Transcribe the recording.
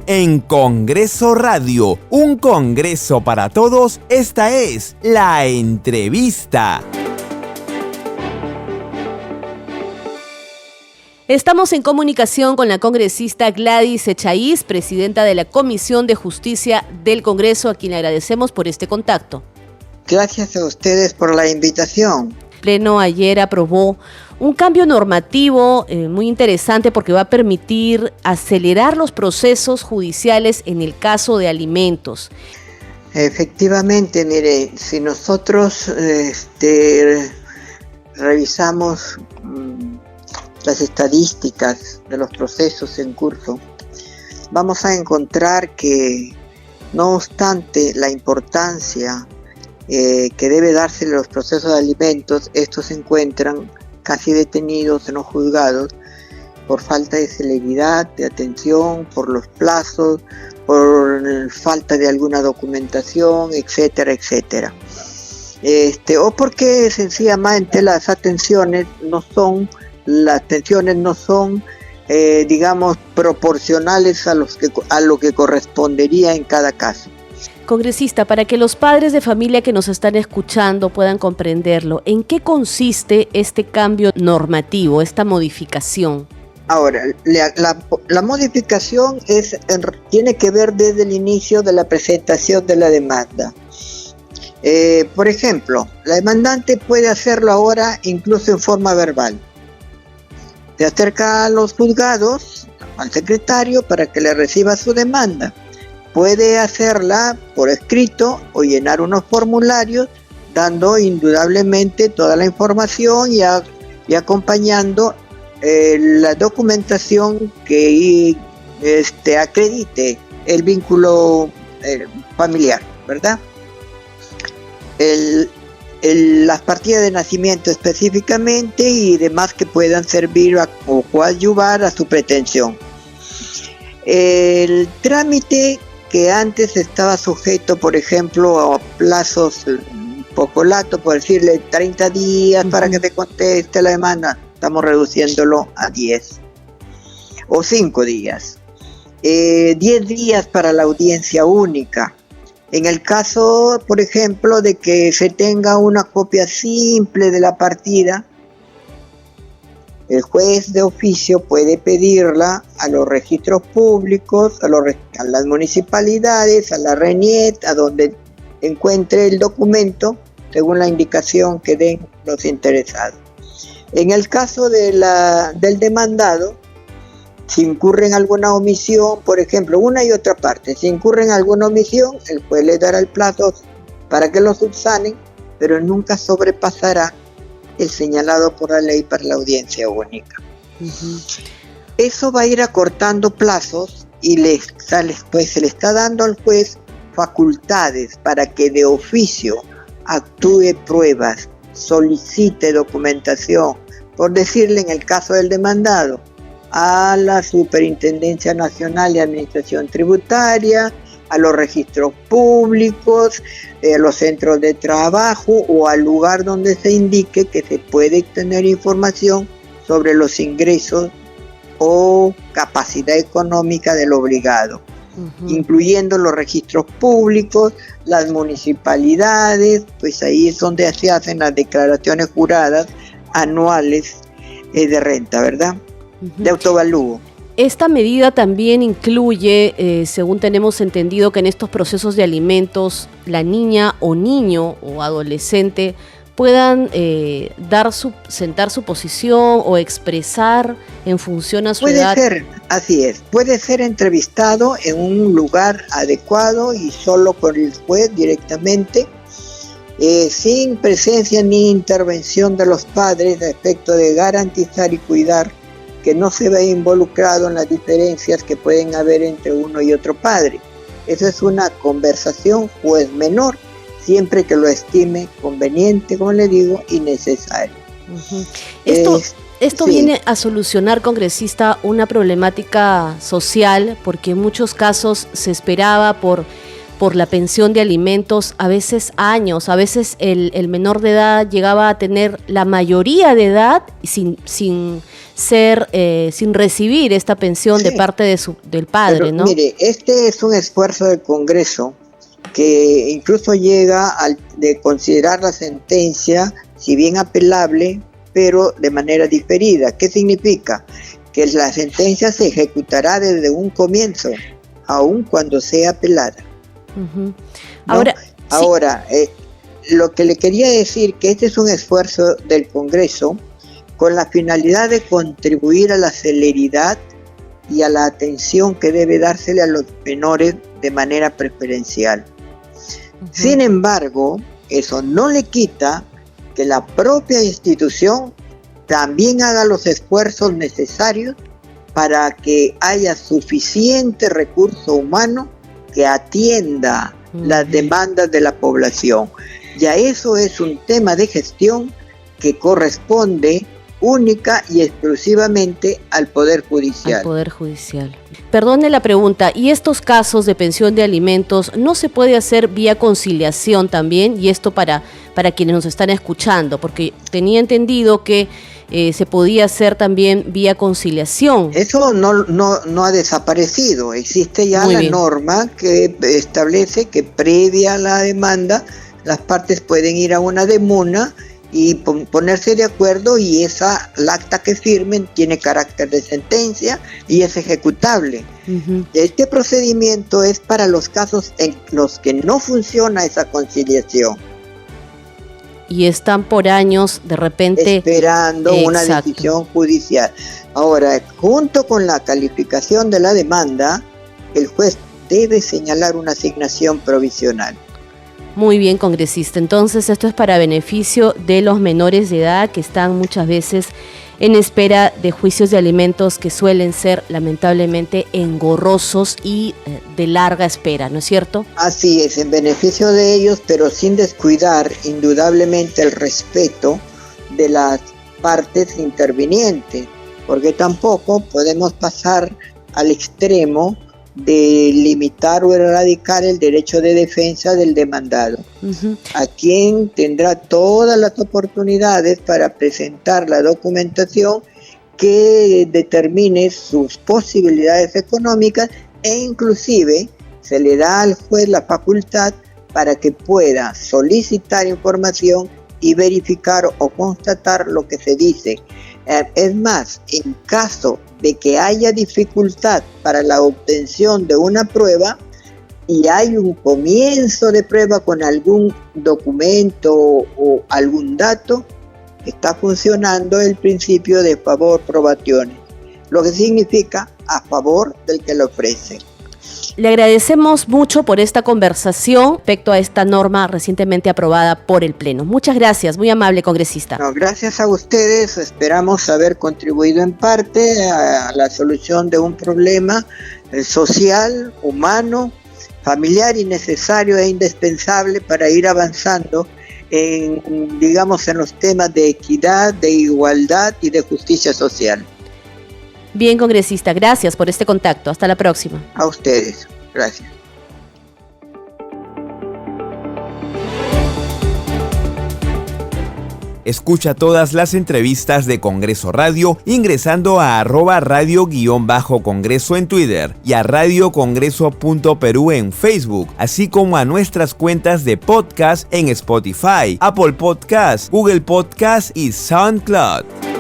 En Congreso Radio, un congreso para todos, esta es La Entrevista. Estamos en comunicación con la congresista Gladys Echaíz, presidenta de la Comisión de Justicia del Congreso, a quien le agradecemos por este contacto. Gracias a ustedes por la invitación. El Pleno ayer aprobó un cambio normativo muy interesante porque va a permitir acelerar los procesos judiciales en el caso de alimentos. Efectivamente, mire, si nosotros revisamos las estadísticas de los procesos en curso, vamos a encontrar que, no obstante la importancia que debe darse en los procesos de alimentos, estos se encuentran casi detenidos en los juzgados por falta de celeridad, de atención, por los plazos, por falta de alguna documentación, etcétera, etcétera. O porque sencillamente las atenciones no son digamos, proporcionales a lo que correspondería en cada caso. Congresista, para que los padres de familia que nos están escuchando puedan comprenderlo, ¿en qué consiste este cambio normativo, esta modificación? Ahora, la modificación tiene que ver desde el inicio de la presentación de la demanda. Por ejemplo, la demandante puede hacerlo ahora incluso en forma verbal. Se acerca a los juzgados, al secretario, para que le reciba su demanda. Puede hacerla por escrito o llenar unos formularios, dando indudablemente toda la información y acompañando la documentación que acredite el vínculo familiar, ¿verdad? Las partidas de nacimiento específicamente y demás que puedan servir o coadyuvar a su pretensión. El trámite que antes estaba sujeto, por ejemplo, a plazos un poco latos, por decirle 30 días para que te conteste la demanda, estamos reduciéndolo a 10 o 5 días. 10 días para la audiencia única. En el caso, por ejemplo, de que se tenga una copia simple de la partida, el juez de oficio puede pedirla a los registros públicos, a las municipalidades, a la RENIET, a donde encuentre el documento, según la indicación que den los interesados. En el caso del demandado, si incurre en alguna omisión, por ejemplo, una y otra parte, si incurre en alguna omisión, el juez le dará el plazo para que lo subsanen, pero nunca sobrepasará el señalado por la ley para la audiencia única. Eso va a ir acortando plazos y pues se le está dando al juez facultades para que de oficio actúe pruebas, solicite documentación, por decirle en el caso del demandado, a la Superintendencia Nacional de Administración Tributaria, a los registros públicos, a los centros de trabajo o al lugar donde se indique que se puede tener información sobre los ingresos o capacidad económica del obligado, incluyendo los registros públicos, las municipalidades, pues ahí es donde se hacen las declaraciones juradas anuales de renta, ¿verdad? De autovalúo. Esta medida también incluye, según tenemos entendido, que en estos procesos de alimentos la niña o niño o adolescente puedan sentar su posición o expresar en función a su edad. Puede ser, así es, puede ser entrevistado en un lugar adecuado y solo con el juez directamente, sin presencia ni intervención de los padres a efecto de garantizar y cuidar que no se vea involucrado en las diferencias que pueden haber entre uno y otro padre. Esa es una conversación juez menor, siempre que lo estime conveniente, como le digo, y necesario. Esto viene a solucionar, congresista, una problemática social, porque en muchos casos se esperaba por la pensión de alimentos, a veces años, a veces el menor de edad llegaba a tener la mayoría de edad sin ser sin recibir esta pensión de parte del padre, pero, ¿no? Mire, este es un esfuerzo del Congreso que incluso llega de considerar la sentencia, si bien apelable, pero de manera diferida. ¿Qué significa? Que la sentencia se ejecutará desde un comienzo, aun cuando sea apelada. Uh-huh. ¿No? Ahora, lo que le quería decir que este es un esfuerzo del Congreso con la finalidad de contribuir a la celeridad y a la atención que debe dársele a los menores de manera preferencial. Uh-huh. Sin embargo, eso no le quita que la propia institución también haga los esfuerzos necesarios para que haya suficiente recurso humano que atienda las demandas de la población. Ya eso es un tema de gestión que corresponde única y exclusivamente al Poder Judicial. Al Poder Judicial. Perdone la pregunta, ¿y estos casos de pensión de alimentos no se puede hacer vía conciliación también? Y esto para quienes nos están escuchando, porque tenía entendido que se podía hacer también vía conciliación. Eso no ha desaparecido. Existe ya la norma que establece que previa a la demanda las partes pueden ir a una demuna y ponerse de acuerdo, y el acta que firmen tiene carácter de sentencia y es ejecutable. Uh-huh. Este procedimiento es para los casos en los que no funciona esa conciliación. Y están por años de repente esperando una decisión judicial. Ahora, junto con la calificación de la demanda, el juez debe señalar una asignación provisional. Muy bien, congresista. Entonces, esto es para beneficio de los menores de edad que están muchas veces en espera de juicios de alimentos que suelen ser lamentablemente engorrosos y de larga espera, ¿no es cierto? Así es, en beneficio de ellos, pero sin descuidar indudablemente el respeto de las partes intervinientes, porque tampoco podemos pasar al extremo de limitar o erradicar el derecho de defensa del demandado, uh-huh, a quien tendrá todas las oportunidades para presentar la documentación que determine sus posibilidades económicas, e inclusive se le da al juez la facultad para que pueda solicitar información y verificar o constatar lo que se dice. Es más, en caso de que haya dificultad para la obtención de una prueba y hay un comienzo de prueba con algún documento o algún dato, está funcionando el principio de favor probationes, lo que significa a favor del que lo ofrece. Le agradecemos mucho por esta conversación respecto a esta norma recientemente aprobada por el Pleno. Muchas gracias, muy amable congresista. No, gracias a ustedes, esperamos haber contribuido en parte a la solución de un problema social, humano, familiar y necesario e indispensable para ir avanzando en los temas de equidad, de igualdad y de justicia social. Bien, congresista, gracias por este contacto. Hasta la próxima. A ustedes, gracias. Escucha todas las entrevistas de Congreso Radio ingresando a @radio_Congreso en Twitter y a radiocongreso.perú en Facebook, así como a nuestras cuentas de podcast en Spotify, Apple Podcast, Google Podcast y SoundCloud.